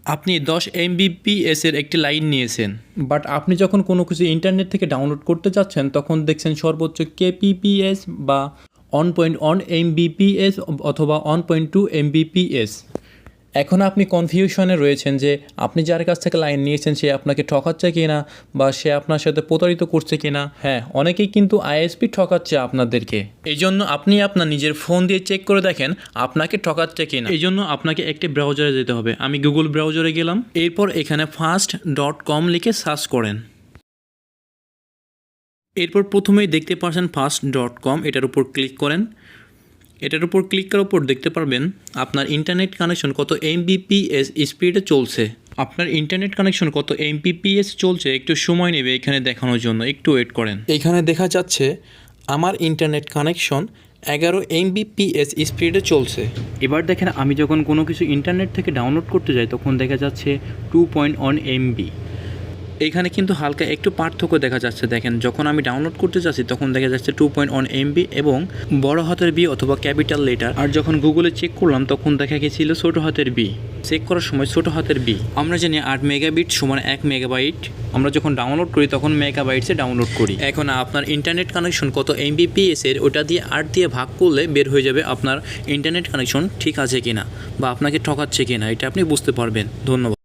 আপনি 10 Mbps এর একটি লাইন নিয়েছেন, বাট আপনি যখন কোনো কিছু ইন্টারনেট থেকে ডাউনলোড করতে যাচ্ছেন তখন দেখছেন সর্বোচ্চ kbps বা 1.1 Mbps অথবা 1.2 Mbps। এখন আপনি কনফিউশনে রয়েছেন যে আপনি যার কাছ থেকে লাইন নিয়েছেন সে আপনাকে ঠকাচ্ছে কিনা বা সে আপনার সাথে প্রতারিত করছে কিনা। হ্যাঁ, অনেকেই কিন্তু আইএসপি ঠকাচ্ছে আপনাদেরকে। এই জন্য আপনি আপনার নিজের ফোন দিয়ে চেক করে দেখেন আপনাকে ঠকাচ্ছে কিনা। এই জন্য আপনাকে একটি ব্রাউজারে যেতে হবে। আমি গুগল ব্রাউজারে গেলাম, এরপর এখানে fast.com লিখে সার্চ করেন। এরপর প্রথমেই দেখতে পাচ্ছেন fast.com, এটার উপর ক্লিক করেন। এটার উপর ক্লিক করার পর দেখতে পারবেন আপনার ইন্টারনেট কানেকশন কত Mbps স্পিডে চলছে। আপনার ইন্টারনেট কানেকশন কত Mbps চলছে একটু সময় নেবে এখানে দেখানোর জন্য, একটু ওয়েট করেন। এখানে দেখা যাচ্ছে আমার ইন্টারনেট কানেকশন 11 Mbps স্পিডে চলছে। এবার দেখেন আমি যখন কোনো কিছু ইন্টারনেট থেকে ডাউনলোড করতে যাই তখন দেখা যাচ্ছে 2.1 MB। এইখানে কিন্তু হালকা একটু পার্থক্য দেখা যাচ্ছে। দেখেন যখন আমি ডাউনলোড করতে যাচ্ছি তখন দেখা যাচ্ছে 2.1 MB এবং বড় হাতের বি অথবা ক্যাপিটাল লেটার। আর যখন গুগলে চেক করলাম তখন দেখা গেছিল ছোট হাতের বি। চেক করার সময় ছোট হাতের বি। আমরা জানি 8 মেগাবিট সমান 1 মেগাবাইট। আমরা যখন ডাউনলোড করি তখন মেগাবাইটসে ডাউনলোড করি। এখন আপনার ইন্টারনেট কানেকশন কত Mbps এর ওটা দিয়ে 8 দিয়ে ভাগ করলে বের হয়ে যাবে আপনার ইন্টারনেট কানেকশন ঠিক আছে কিনা বা আপনাকে ঠকাচ্ছে কিনা, এটা আপনি বুঝতে পারবেন। ধন্যবাদ।